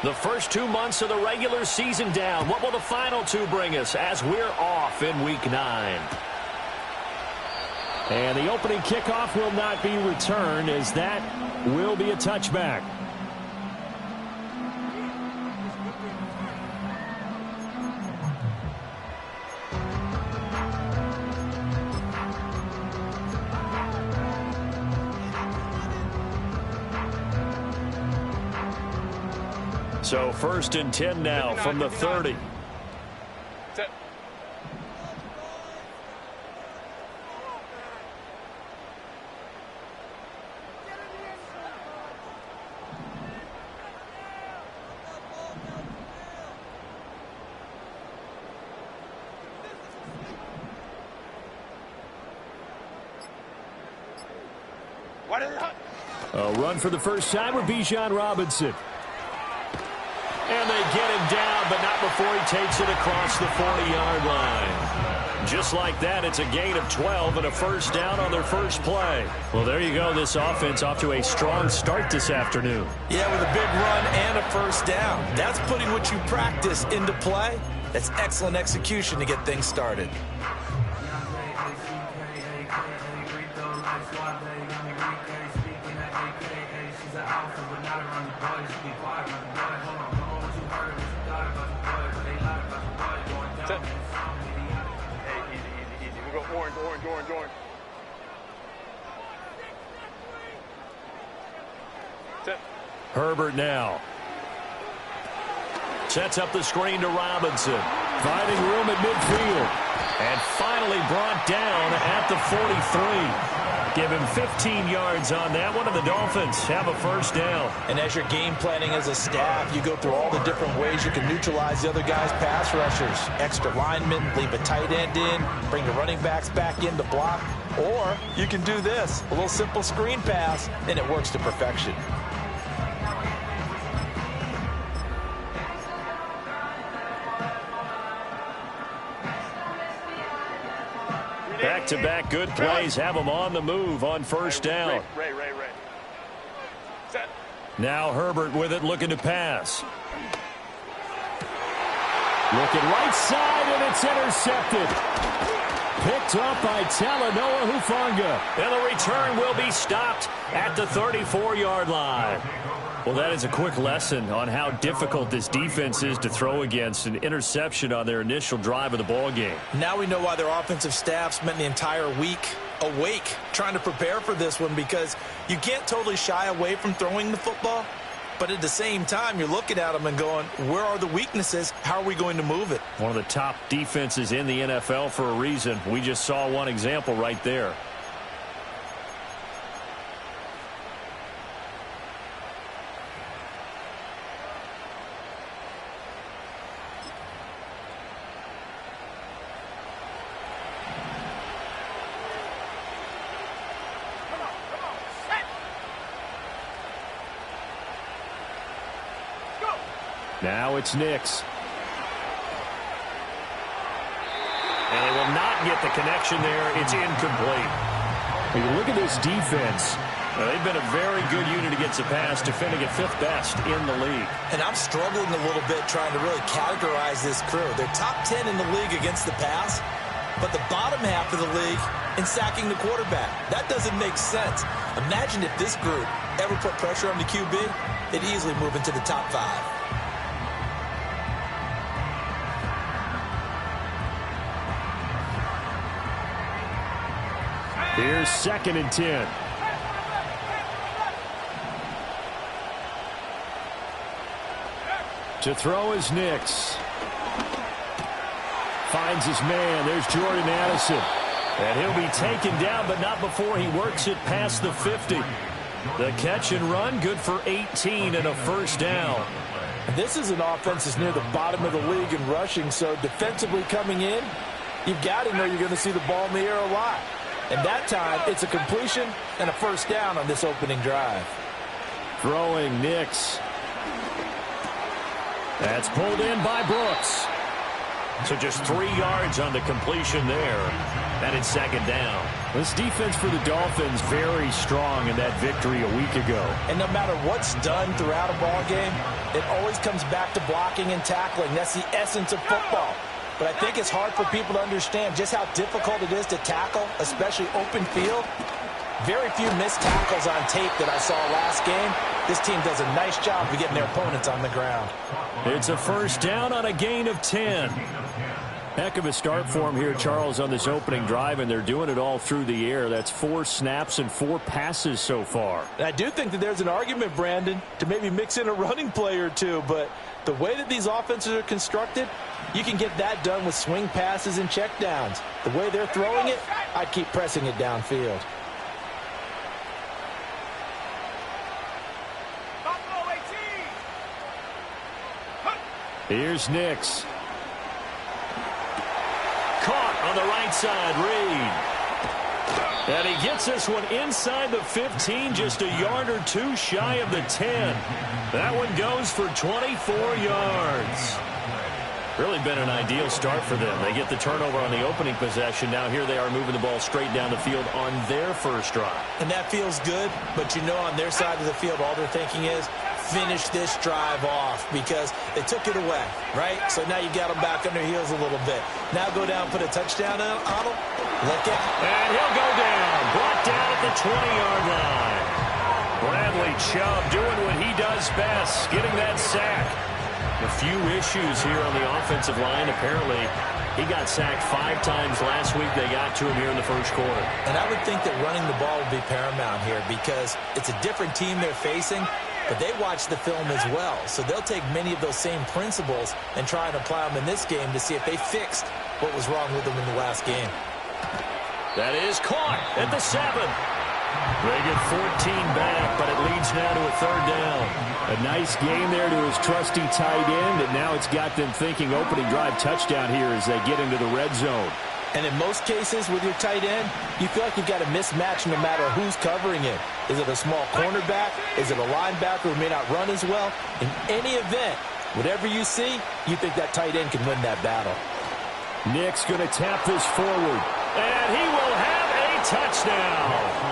The first 2 months of the regular season down. What will the final 2 bring us as we're off in Week 9? And the opening kickoff will not be returned, as that will be a touchback. So 1st and 10 now from the 30. A run for the first time with Bijan Robinson. And they get him down, but not before he takes it across the 40-yard line. Just like that, it's a gain of 12 and a first down on their first play. Well, there you go. This offense off to a strong start this afternoon. Yeah, with a big run and a first down. That's putting what you practice into play. That's excellent execution to get things started. Orange. Herbert now. Sets up the screen to Robinson. Finding room at midfield. And finally brought down at the 43. Give him 15 yards on that one, and the Dolphins have a first down. And as you're game planning as a staff, you go through all the different ways you can neutralize the other guy's pass rushers. Extra linemen, leave a tight end in, bring the running backs back in to block. Or you can do this, a little simple screen pass, and it works to perfection. Back-to-back good plays have them on the move on first down. Ray. Set. Now Herbert with it, looking to pass. Looking right side, and it's intercepted. Picked up by Talanoa Hufanga. And the return will be stopped at the 34-yard line. Well, that is a quick lesson on how difficult this defense is to throw against. An interception on their initial drive of the ball game. Now we know why their offensive staff spent the entire week awake trying to prepare for this one, because you can't totally shy away from throwing the football. But at the same time, you're looking at them and going, where are the weaknesses? How are we going to move it? One of the top defenses in the NFL for a reason. We just saw one example right there. Now it's Nix. And they will not get the connection there. It's incomplete. When you look at this defense, they've been a very good unit against the pass, defending at 5th best in the league. And I'm struggling a little bit trying to really categorize this crew. They're top 10 in the league against the pass, but the bottom half of the league in sacking the quarterback. That doesn't make sense. Imagine if this group ever put pressure on the QB, they'd easily move into the top 5. Here's 2nd and 10. To throw is Nix. Finds his man. There's Jordan Addison. And he'll be taken down, but not before he works it past the 50. The catch and run, good for 18 and a first down. This is an offense that's near the bottom of the league in rushing, so defensively coming in, you've got to know you're going to see the ball in the air a lot. And that time, it's a completion and a first down on this opening drive. Throwing Nix. That's pulled in by Brooks. So just 3 yards on the completion there. And it's second down. This defense for the Dolphins very strong in that victory a week ago. And no matter what's done throughout a ball game, it always comes back to blocking and tackling. That's the essence of football. But I think it's hard for people to understand just how difficult it is to tackle, especially open field. Very few missed tackles on tape that I saw last game. This team does a nice job of getting their opponents on the ground. It's a first down on a gain of 10. Heck of a start for him here, Charles, on this opening drive, and they're doing it all through the air. That's 4 snaps and 4 passes so far. And I do think that there's an argument, Brandon, to maybe mix in a running play or two, but the way that these offenses are constructed, you can get that done with swing passes and checkdowns. The way they're throwing it, I'd keep pressing it downfield. Here's Nix. Caught on the right side, Reed. And he gets this one inside the 15, just a yard or two shy of the 10. That one goes for 24 yards. Really been an ideal start for them. They get the turnover on the opening possession. Now here they are moving the ball straight down the field on their first drive. And that feels good, but you know on their side of the field all they're thinking is finish this drive off because they took it away, right? So now you got them back on their heels a little bit. Now go down, put a touchdown on them. Look out. And he'll go down. Brought down at the 20-yard line. Bradley Chubb doing what he does best, getting that sack. A few issues here on the offensive line. Apparently, he got sacked 5 times last week. They got to him here in the first quarter. And I would think that running the ball would be paramount here because it's a different team they're facing, but they watch the film as well. So they'll take many of those same principles and try and apply them in this game to see if they fixed what was wrong with them in the last game. That is caught at the 7. They get 14 back, but it leads now to a third down. A nice game there to his trusty tight end, and now it's got them thinking opening drive touchdown here as they get into the red zone. And in most cases with your tight end, you feel like you've got a mismatch no matter who's covering it. Is it a small cornerback? Is it a linebacker who may not run as well? In any event, whatever you see, you think that tight end can win that battle. Nick's going to tap this forward. And he will have a touchdown.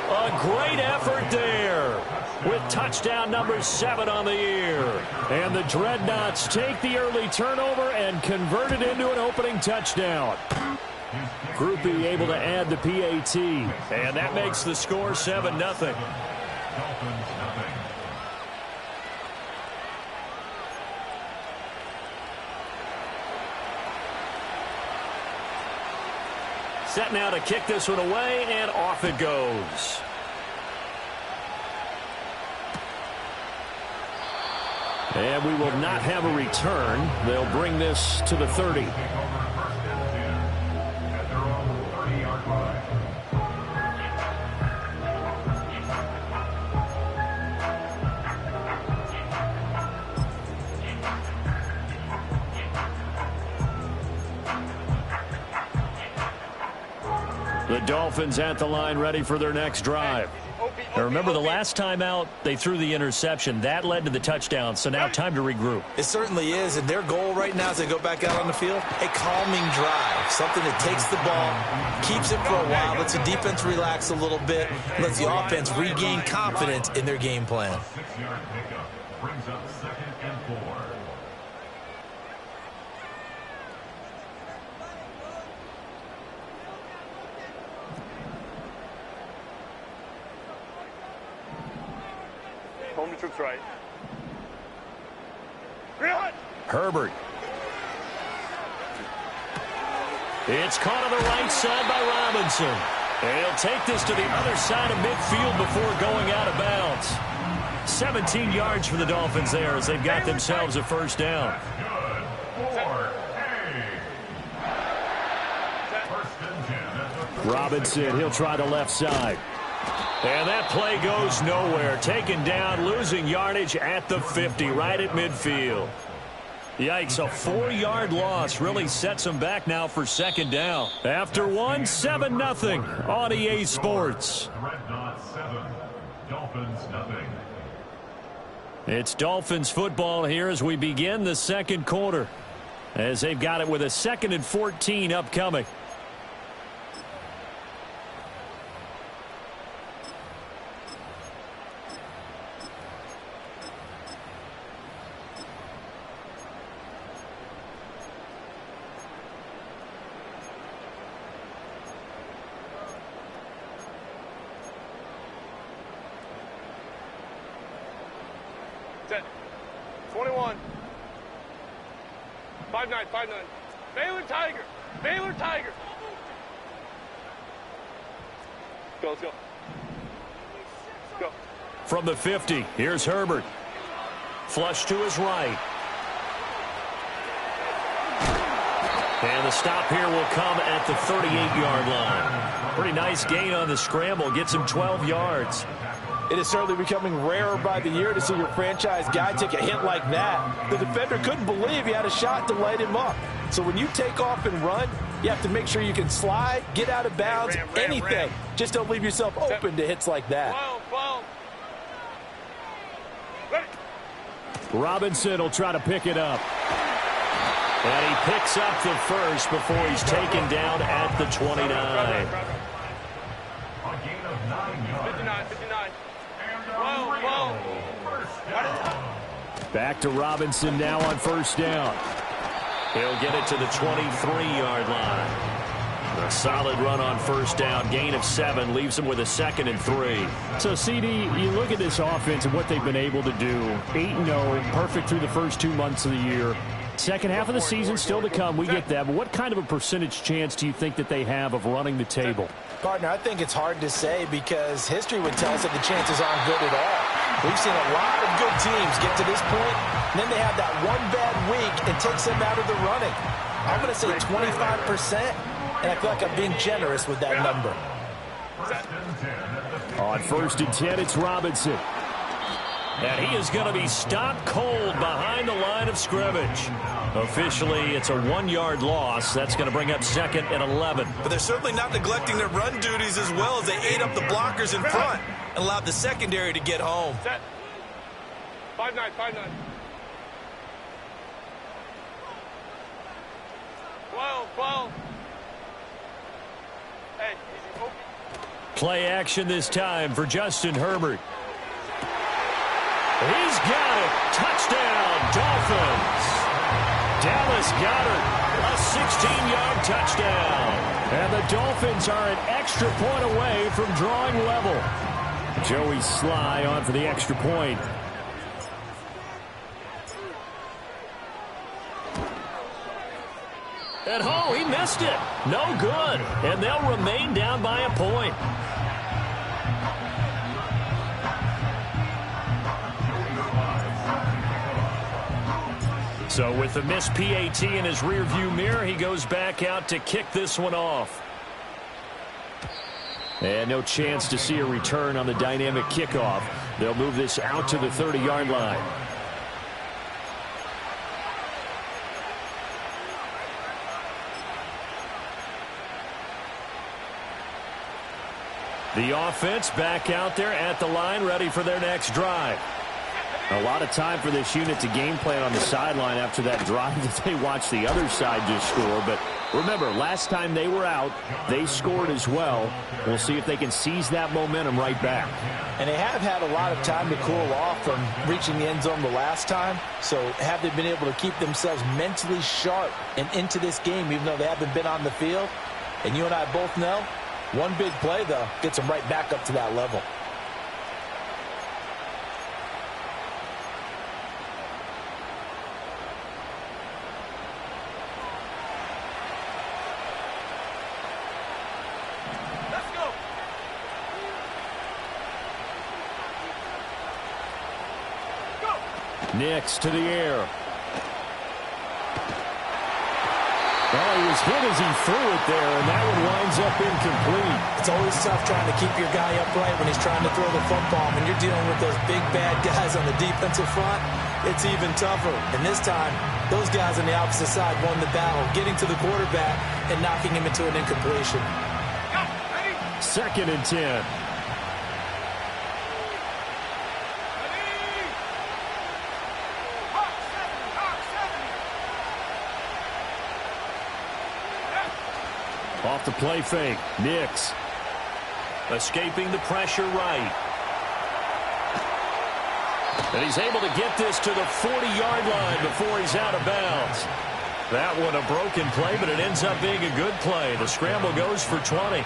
A great effort there with touchdown number 7 on the year. And the Dreadnoughts take the early turnover and convert it into an opening touchdown. Groupie able to add the PAT. And that makes the score 7-0. Set now to kick this one away, and off it goes. And we will not have a return. They'll bring this to the 30. The Dolphins at the line ready for their next drive. Now remember, the last time out, they threw the interception. That led to the touchdown, so now time to regroup. It certainly is, and their goal right now as they go back out on the field, a calming drive, something that takes the ball, keeps it for a while, lets the defense relax a little bit, lets the offense regain confidence in their game plan. Brings up 2nd and 4. Home to troops right. Herbert. It's caught on the right side by Robinson. And he'll take this to the other side of midfield before going out of bounds. 17 yards for the Dolphins there as they've got themselves a first down. Robinson, he'll try the left side. And that play goes nowhere. Taken down, losing yardage at the 50, right at midfield. Yikes, a 4-yard loss really sets them back now for second down. After one, 7-0 on EA Sports. Drednaughts 7, Dolphins nothing. It's Dolphins football here as we begin the second quarter, as they've got it with a 2nd and 14 upcoming. Set. 21. 5-9, 5-9. Baylor Tiger. Baylor Tiger. Go, let's go. Go. From the 50, here's Herbert. Flush to his right. And the stop here will come at the 38-yard line. Pretty nice gain on the scramble. Gets him 12 yards. It is certainly becoming rarer by the year to see your franchise guy take a hit like that. The defender couldn't believe he had a shot to light him up. So when you take off and run, you have to make sure you can slide, get out of bounds, anything. Just don't leave yourself open to hits like that. 12. Ready. Robinson will try to pick it up. And he picks up the first before he's taken down at the 29. A gain of 9 yards. 59, 59. And Whoa. first down. Back to Robinson now on first down. He'll get it to the 23-yard line. A solid run on first down. Gain of 7 leaves him with a 2nd and 3. So, CD, you look at this offense and what they've been able to do. 8-0, perfect through the first 2 months of the year. Second half of the season still to come. We get that. But what kind of a percentage chance do you think that they have of running the table? Partner, I think it's hard to say because history would tell us that the chances aren't good at all. We've seen a lot of good teams get to this point, and then they have that one bad week and takes them out of the running. I'm going to say 25%, and I feel like I'm being generous with that number. On first and 10, it's Robinson. And he is going to be stopped cold behind the line of scrimmage. Officially, it's a 1-yard loss. That's going to bring up 2nd and 11. But they're certainly not neglecting their run duties as well as they ate up the blockers in front and allowed the secondary to get home. Set. 5-9, 5-9. 12. Hey, easy. Open. Play action this time for Justin Herbert. He's got it. Touchdown, Dolphins. Dallas Goedert, a 16-yard touchdown. And the Dolphins are an extra point away from drawing level. Joey Sly on for the extra point. At home, he missed it. No good. And they'll remain down by a point. So with the missed PAT in his rearview mirror, he goes back out to kick this one off. And no chance to see a return on the dynamic kickoff. They'll move this out to the 30-yard line. The offense back out there at the line, ready for their next drive. A lot of time for this unit to game plan on the sideline after that drive that they watched the other side just score. But remember, last time they were out, they scored as well. We'll see if they can seize that momentum right back. And they have had a lot of time to cool off from reaching the end zone the last time. So have they been able to keep themselves mentally sharp and into this game, even though they haven't been on the field? And you and I both know, one big play, though, gets them right back up to that level. Nix to the air. Well, he was hit as he threw it there, and that one winds up incomplete. It's always tough trying to keep your guy upright when he's trying to throw the football. When you're dealing with those big, bad guys on the defensive front, it's even tougher. And this time, those guys on the opposite side won the battle, getting to the quarterback and knocking him into an incompletion. 2nd and 10. Off the play fake. Nix. Escaping the pressure right. And he's able to get this to the 40-yard line before he's out of bounds. That one a broken play, but it ends up being a good play. The scramble goes for 20.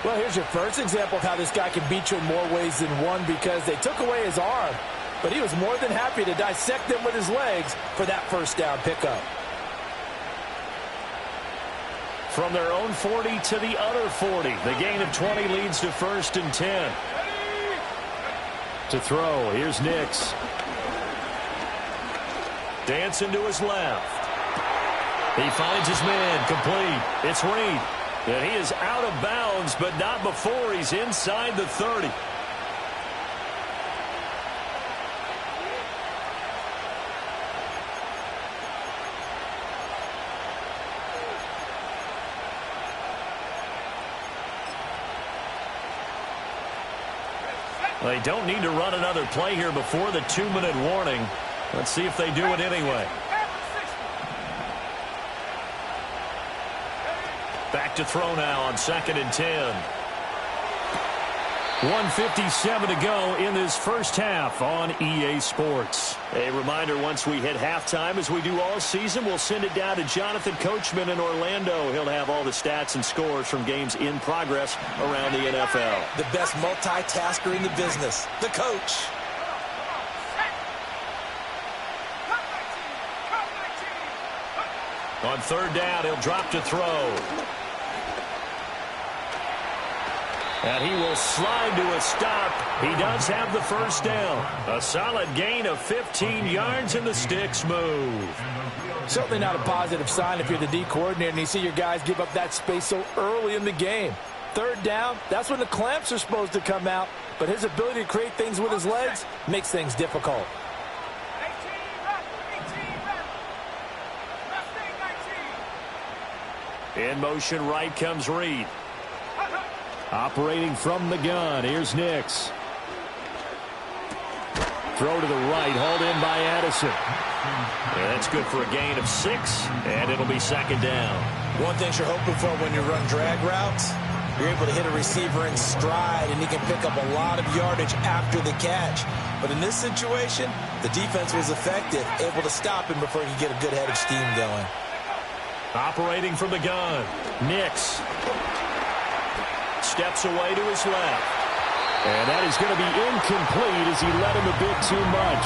Well, here's your first example of how this guy can beat you in more ways than one because they took away his arm. but he was more than happy to dissect them with his legs for that first down pickup. From their own 40 to the other 40. The gain of 20 leads to 1st and 10. To throw, here's Nix. Dancing to his left. He finds his man, complete. It's Reed. And he is out of bounds, but not before he's inside the 30. They don't need to run another play here before the 2-minute warning. Let's see if they do it anyway. Back to throw now on 2nd and 10. 1:57 to go in this first half on EA Sports. A reminder, once we hit halftime, as we do all season, we'll send it down to Jonathan Coachman in Orlando. He'll have all the stats and scores from games in progress around the NFL. The best multitasker in the business, the coach. On 3rd down, he'll drop to throw. And he will slide to a stop. He does have the first down. A solid gain of 15 yards, and the sticks move. Certainly not a positive sign if you're the D coordinator and you see your guys give up that space so early in the game. 3rd down, that's when the clamps are supposed to come out. But his ability to create things with his legs makes things difficult. In motion right comes Reed. Operating from the gun, here's Nix. Throw to the right, hauled in by Addison. Yeah, that's good for a gain of 6, and it'll be 2nd down. One thing you're hoping for when you run drag routes, you're able to hit a receiver in stride, and he can pick up a lot of yardage after the catch. But in this situation, the defense was effective, able to stop him before he could get a good head of steam going. Operating from the gun, Nix. Steps away to his left. And that is going to be incomplete as he let him a bit too much.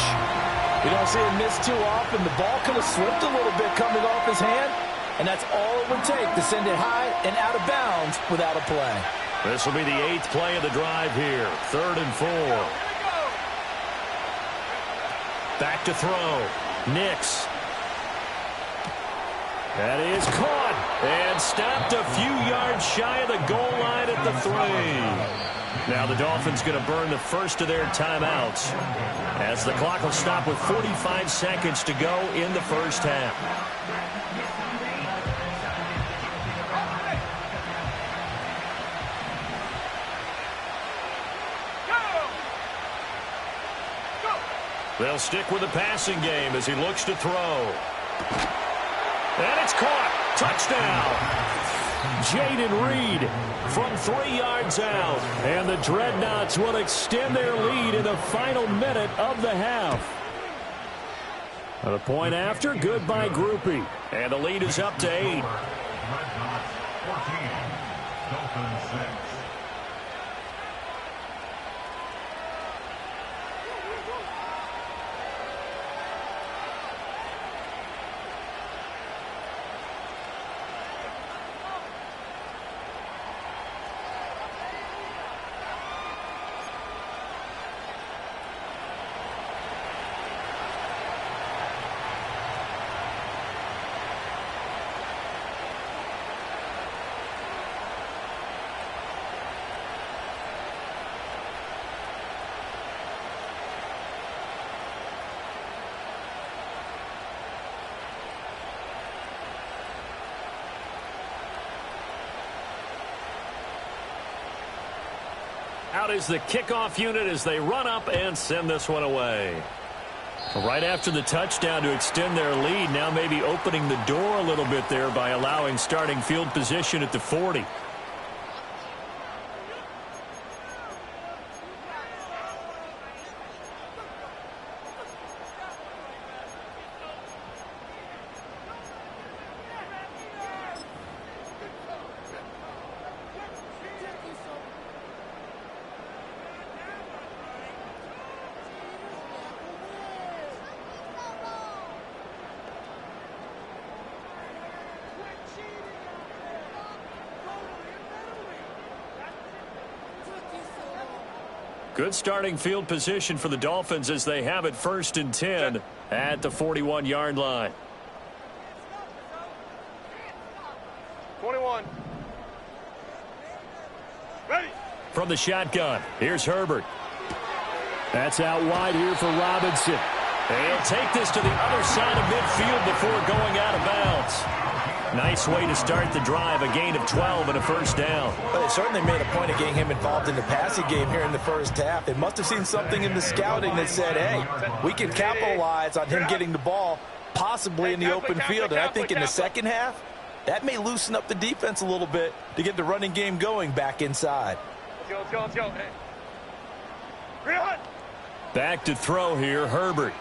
You don't see him miss too often. The ball could have slipped a little bit coming off his hand, and that's all it would take to send it high and out of bounds without a play. This will be the 8th play of the drive here. 3rd and 4. Back to throw. Nix. That is caught and stopped a few yards shy of the goal line at the 3. Now the Dolphins going to burn the first of their timeouts as the clock will stop with 45 seconds to go in the first half. They'll stick with the passing game as he looks to throw. And it's caught. Touchdown. Jaden Reed from 3 yards out. And the Dreadnoughts will extend their lead in the final minute of the half. The point after, good by Groupie. And the lead is up to 8. Dreadnaughts 14, Dolphins 6. Out is the kickoff unit as they run up and send this one away. Right after the touchdown to extend their lead, now maybe opening the door a little bit there by allowing starting field position at the 40. Good starting field position for the Dolphins as they have it 1st and 10 at the 41-yard line. 21. Ready. From the shotgun, here's Herbert. That's out wide here for Robinson. They'll take this to the other side of midfield before going out of bounds. Nice way to start the drive, a gain of 12 and a 1st down. Well, they certainly made a point of getting him involved in the passing game here in the 1st half. They must have seen something in the scouting that said, hey, we can capitalize on him getting the ball possibly in the open field. And I think in the 2nd half, that may loosen up the defense a little bit to get the running game going back inside. Let's go, let's go, let's go. Hey. Back to throw here, Herbert.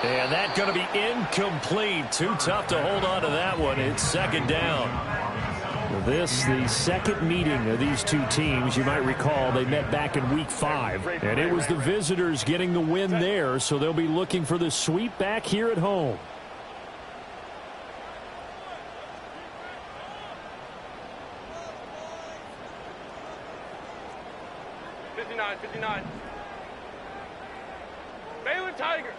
And that's going to be incomplete. Too tough to hold on to that one. It's 2nd down. This, the second meeting of these two teams. You might recall they met back in week 5. And it was the visitors getting the win there, so they'll be looking for the sweep back here at home. #59. Baylor Tigers.